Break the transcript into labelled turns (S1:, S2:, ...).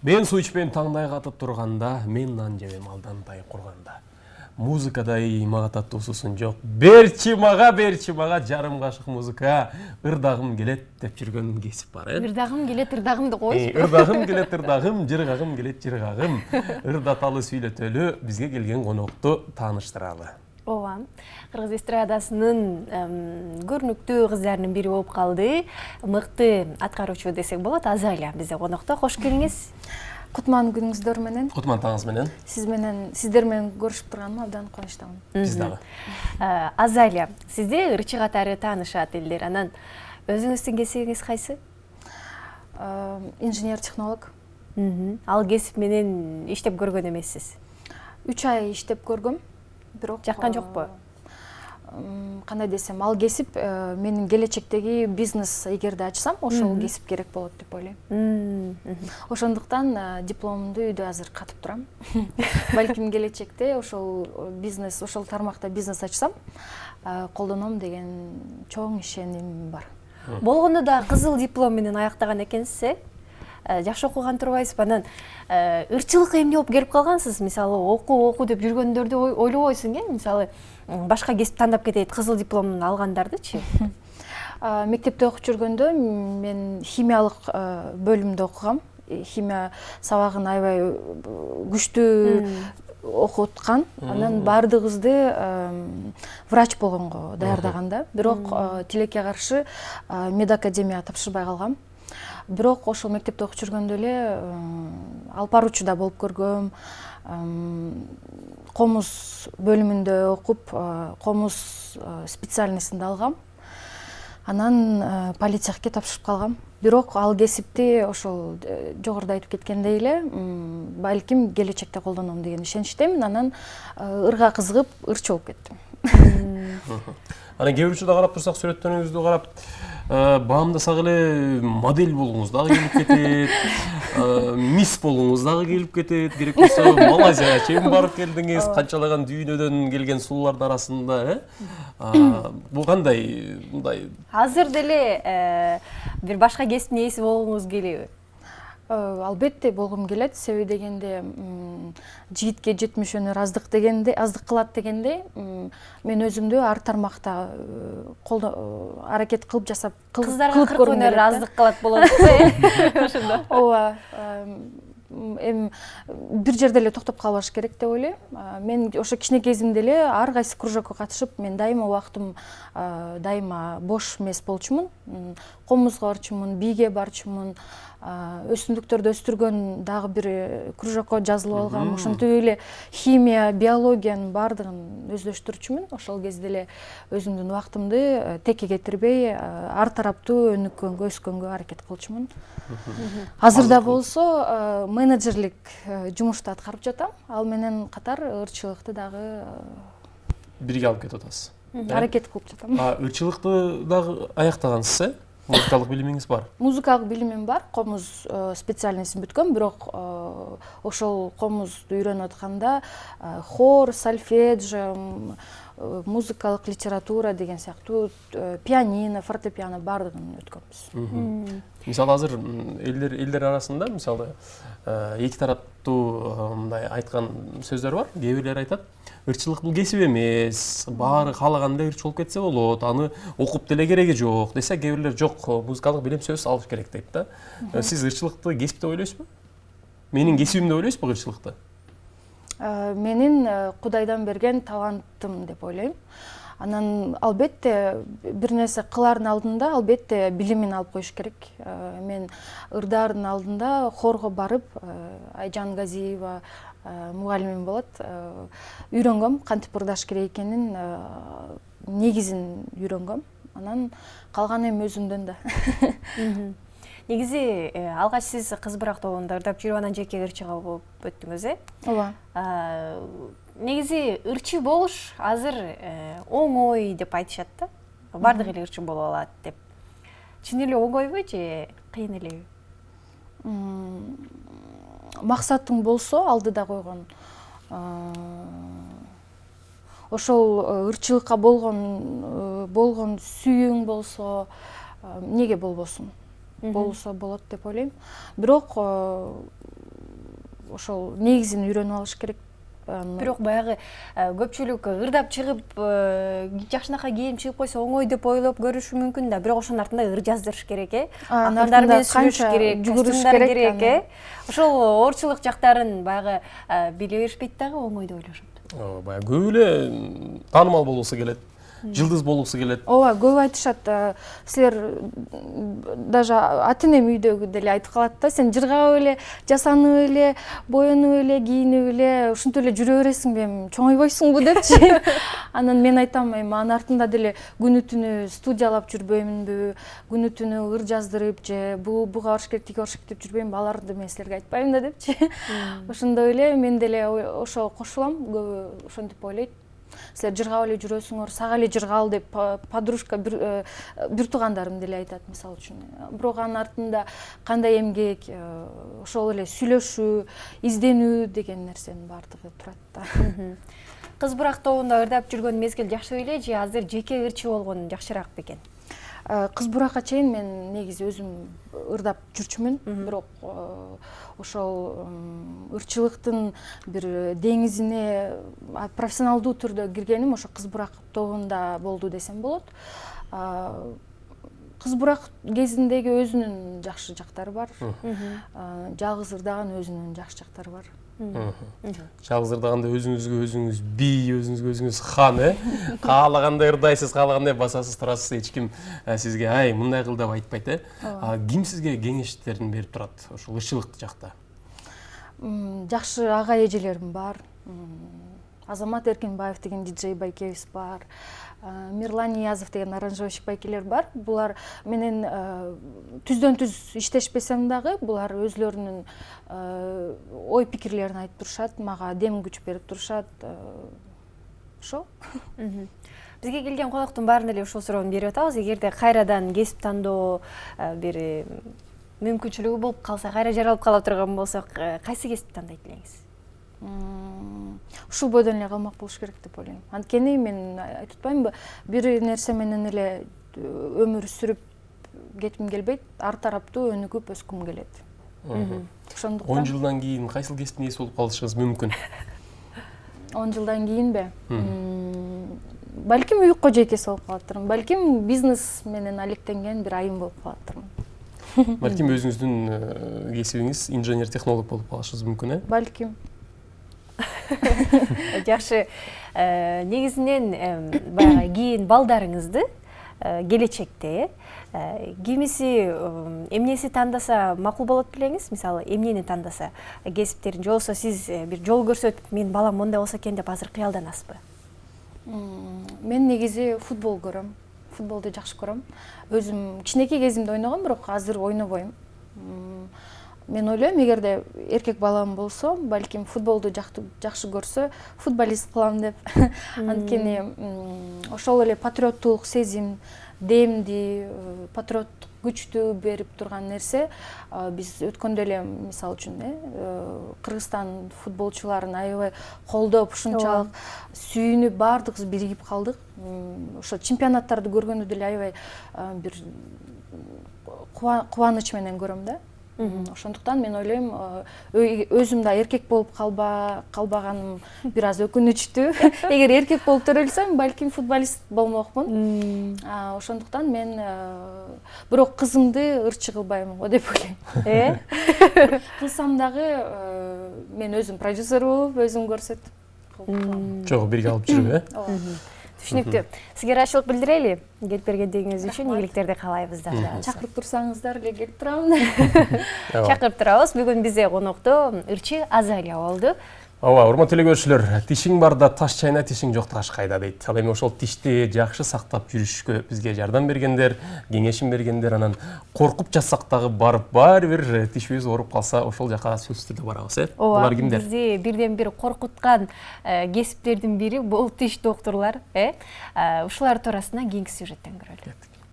S1: Мен суу ичпен таңдай катып турганда, мен нан жебем алдан тай курганда. Музыкадай мага таттуу сусын жок. Берчи мага жарым кашык музыка. Ырдагым келет деп жүргөн кесип бар.
S2: Ырдагым келет, ырдагымды коюңуз.
S1: Ырдагым келет, ырдагым, жыргагым келет, жыргагым. Ырдаталы сүйлөтөлү бизге келген конокту тааныштыралы.
S2: Ооба. Кыргыз эстрадасынын көрүнүктүү кыздарынын бири болуп калды. Мыкты аткаруучу десек болот, Азалия бизде конокто. Кош келиңиз.
S3: Кутман күнүңүздөр менен.
S1: Кутман таңыңыз менен.
S3: Сиздер менен көрүшүп турганыма абдан кубанычтамын.
S1: Биз дагы.
S2: Азалия, сизде ырчы катары таанышат элдер. Анан өзүңүздүн кесибиңиз кайсы?
S3: Инженер-технолог.
S2: Ал кесип менен иштеп көргөн эмессиз.
S3: 3 ай иштеп көргөм. Бирок
S2: Жаккан жокпу?
S3: Кандай десем, ал кесип менин келечектеги бизнес эгерде ачсам, ошол кесип керек болот деп ойлойм. Ошондуктан дипломумду үйдө азыр катып турам. Балким келечекте ошол бизнес, ошол тармакта бизнес ачсам, колдоном деген чоң ишеним бар.
S2: Болгондо да кызыл диплом менен аяктаган экенсиз, жакшы окуган турбайсызбы? Анан ырчылыкка эмне болуп келип калгансыз? Мисалы, окуу деп жүргөндөрдү ойлобойсуң, мисалы, башка кесип тандап кетет, кызыл дипломун алгандардычы?
S3: Мектепте окуп жүргөндө мен химиялык бөлүмдө окугам. Химия сабагын аябай күчтүү окуткан. Анан баардыгыбызды врач болгонго даярдаганда. Бирок тилекке каршы медакадемия тапшырбай калгам. Бирок ошол мектепте окуп жүргөндө эле алып баруучу да болуп көргөм. Комуз бөлүмүндө окуп, комуз специальностун алгам. Анан политехке тапшырып калгам. Бирок ал кесипти ошол жогоруда айтып кеткендей эле, балким келечекте колдоном деген ишеничтемин. Анан ырга кызыгып, ырчы болуп кеттим.
S1: Анан кээ бир учурда карап турсак, сүрөттөрүңүздү карап, баамдасак эле модель болгуңуз дагы келип кетет, мисс болгуңуз дагы келип кетет. Керек болсо Малайзияга чейин барып келдиңиз, канчалаган дүйнөдөн келген сулуулардын арасында, бул кандай мындай?
S2: Азыр деле бир башка кесиптин ээси болгуңуз келеби?
S3: Албетте болгум келет, себеби дегенде жигитке 70 өнөр аздык дегенде, аздык кылат дегенде, мен өзүмдү ар тармакта аракет кылып жасап,
S2: кыздарга 40 өнөр аздык кылат болот ошондо.
S3: Ооба. Бир жерде эле токтоп калбаш керек деп ойлойм. Мен ошо кичине кезимде эле ар кайсы кружокко катышып, мен дайыма убактым дайыма бош эмес болчумун. Комузга барчумун, бийге барчумун. Өсүмдүктөрдү өстүргөн дагы бир кружокко жазылып алгам. Ошентип эле химия, биологиянын баардыгын өздөштүрчүмүн. Ошол кезде эле өзүмдүн убактымды текке кетирбей, ар тараптуу өнүккөнгө, өскөнгө аракет кылчумун. Азырда болсо менеджерлик жумушту аткарып жатам. Ал менен катар ырчылыкты дагы
S1: Бирге алып кетип атасыз.
S3: Аракет кылып жатам.
S1: Ырчылыкты дагы аяктагансыз, музыкалык билимиңиз бар?
S3: Музыкалык билимим бар, комуз специальностун бүткөм, бирок ошол комузду үйрөнүп атканда хор, сольфеджио, музыкалык литература деген сыяктуу, пианино, фортепиано баардыгын өткөнбүз.
S1: Мисалы азыр элдер арасында, мисалы, эки тараптуу мындай айткан сөздөр бар. Кээ бирлер айтат, ырчылык бул кесип эмес, баары каалагандай ырчы болуп кетсе болот, аны окуп деле кереги жок десе, кээ бирлер жок, музыкалык билим сөз алыш керек дейт да. Сиз ырчылыкты кесип деп ойлойсузбу? Менин кесибим деп ойлойсузбу ырчылыкты?
S3: Менин Кудайдан берген талантым деп ойлойм. Анан албетте бир нерсе кылардын алдында албетте билимин алып коюш керек. Мен ырдардын алдында хорго барып, Айжан Газиева мугалимим болот, үйрөнгөм, кантип ырдаш керек экенин, негизин үйрөнгөм. Анан калганы эми өзүмдөн да.
S2: Негизи алгач сиз кыз бирок тобунда ырдап жүрүп, анан жеке ырчыга болуп өттүңүз,
S3: Ооба.
S2: Негизи ырчы болуш азыр оңой деп айтышат да. Бардык эле ырчы боло алат деп. Чын эле оңойбу же кыйын элеби?
S3: Максатың болсо, алдыда койгон, ошол ырчылыкка болгон сүйүүң болсо, эмнеге болбосун? Болсо болот деп ойлойм. Бирок ошол негизин үйрөнүп алыш керек.
S2: Бирок баягы көпчүлүк ырдап чыгып жакшынакай кийинип чыгып койсо оңой деп ойлоп көрүшү мүмкүн да, бирок ошонун артында ыр жаздырыш керек, акындар менен сүйлөшүш керек, костюмдар керек, ошол оорчулук жактарын баягы биле беришпейт дагы, оңой деп ойлошот.
S1: Баягы көп эле таанымал болгусу келет, жылдыз болгусу келет.
S3: Ооба, көп айтышат, силер даже ата-энем үйдөгү деле айтып калат да, сен жыргап эле, жасанып эле, боенуп эле, кийинип эле, ушинтип эле жүрө бересиңби, эми чоңойбойсуңбу депчи. Анан мен айтам, эми анын артында деле күнү түнү студиялап жүрбөймүнбү, күнү түнү ыр жаздырып же буга барыш керек, тиге барыш керек деп жүрбөймүнбү, аларды мен силерге айтпайм да депчи. Ошондой эле мен деле ошого кошулам, көбү ошентип ойлойт. Силер жыргап эле жүрөсүңөр, сага эле жыргал деп подружка бир туугандарым деле айтат, мисалы үчүн. Бирок анын артында кандай эмгек, ошол эле сүйлөшүү, изденүү деген нерсенин баардыгы турат да.
S2: Кыз бурак тобунда ырдап жүргөн мезгил жакшы беле же азыр жеке ырчы болгон жакшыраак бекен?
S3: Кыз буракка чейин мен негизи өзүм ырдап жүрчүмүн, бирок ошол ырчылыктын бир деңизине профессионалдуу түрдө киргеним ошо кыз бурак тобунда болду десем болот. Кыз бурак кезиндеги өзүнүн жакшы жактары бар, жалгыз ырдаган өзүнүн жакшы жактары бар.
S1: Жалгыз ырдаганда өзүңүзгө өзүңүз бий, өзүңүзгө өзүңүз хан, каалагандай ырдайсыз, каалагандай басасыз, турасыз, эч ким сизге ай мындай кыл деп айтпайт, Ким сизге кеңештерин берип турат ошол ырчылык жакта?
S3: Жакшы ага эжелерим бар. Азамат Эркинбаев деген диджей байкебиз бар. Мирлан Ниязов деген аранжировщик байкелер бар. Булар менен түздөн түз иштешпесем дагы, булар өзлөрүнүн ой пикирлерин айтып турушат, мага дем күч берип турушат. Ошо.
S2: Бизге келген коноктун баарына эле ушул суроону берип атабыз. Эгерде кайрадан кесип тандоо бир мүмкүнчүлүгү болуп калса, кайра жаралып кала турган болсок, кайсы кесипти тандайт элеңиз?
S3: Ушул бойдон эле калмак болуш керек деп ойлойм. Анткени мен айтып атпаймынбы, бир нерсе менен эле өмүр сүрүп кетким келбейт, ар тараптуу өнүгүп өскүм келет. Ошондуктан
S1: 10 жылдан кийин кайсыл кесиптин ээси болуп калышыңыз мүмкүн?
S3: 10 жылдан кийинби? Балким үй кожойкеси болуп калаттырмын, балким бизнес менен алектенген бир айым болуп калаттырмын.
S1: Балким өзүңүздүн кесибиңиз инженер-технолог болуп калышыңыз мүмкүн,
S3: Балким.
S2: Жакшы. Негизинен баягы кийин балдарыңызды келечекте кимиси эмнеси тандаса макул болот белеңиз? Мисалы, эмнени тандаса кесиптерин, же болбосо сиз бир жол көрсөтүп, менин балам мондай болсо экен деп азыр кыялданасызбы?
S3: Мен негизи футбол көрөм. Футболду жакшы көрөм. Өзүм кичинекей кезимде ойногом, бирок азыр ойнобойм. Мен ойлойм, эгерде эркек балам болсо, балким футболду жакшы көрсө, футболист кылам деп. Анткени ошол эле патриоттулук сезим, демди, патриоттук күчтү берип турган нерсе. Биз өткөндө эле, мисалы үчүн, Кыргызстан футболчуларын аябай колдоп, ушунчалык сүйүнүп, баардыгыбыз биригип калдык. Ошо чемпионаттарды көргөндө деле аябай бир кубаныч менен көрөм да. Ошондуктан мен ойлойм, өзүм да эркек болуп калбаганым бир аз өкүнүчтүү. Эгер эркек болуп төрөлсөм, балким футболист болмокмун. Ошондуктан мен бирок кызымды ырчы кылбайм го деп ойлойм. Кылсам дагы мен өзүм продюсер болуп, өзүм көрсөтүп.
S1: Жок, бирге алып жүрүп,
S2: Түшүнүктүү. Сизге ырайчылык билдирели, келип бергендигиңиз үчүн, ийгиликтерди каалайбыз дагы.
S3: Чакырып турсаңыздар эле келип турам.
S2: Чакырып турабыз. Бүгүн бизде конокто ырчы Азалия болду.
S1: Ооба, урматтуу эле көрүүчүлөр, тишиң барда таш чайна, тишиң жокто аш кайда дейт. Ал эми ошол тишти жакшы сактап жүрүшкө бизге жардам бергендер, кеңешин бергендер, анан коркуп жатсак дагы барып, баары бир тишибиз ооруп калса, ошол жака сөзсүз түрдө барабыз, Булар кимдер?
S2: Бизди бирден бир коркуткан кесиптердин бири бул тиш доктурлар, Ушулар туурасында кийинки сюжеттен көрөлү.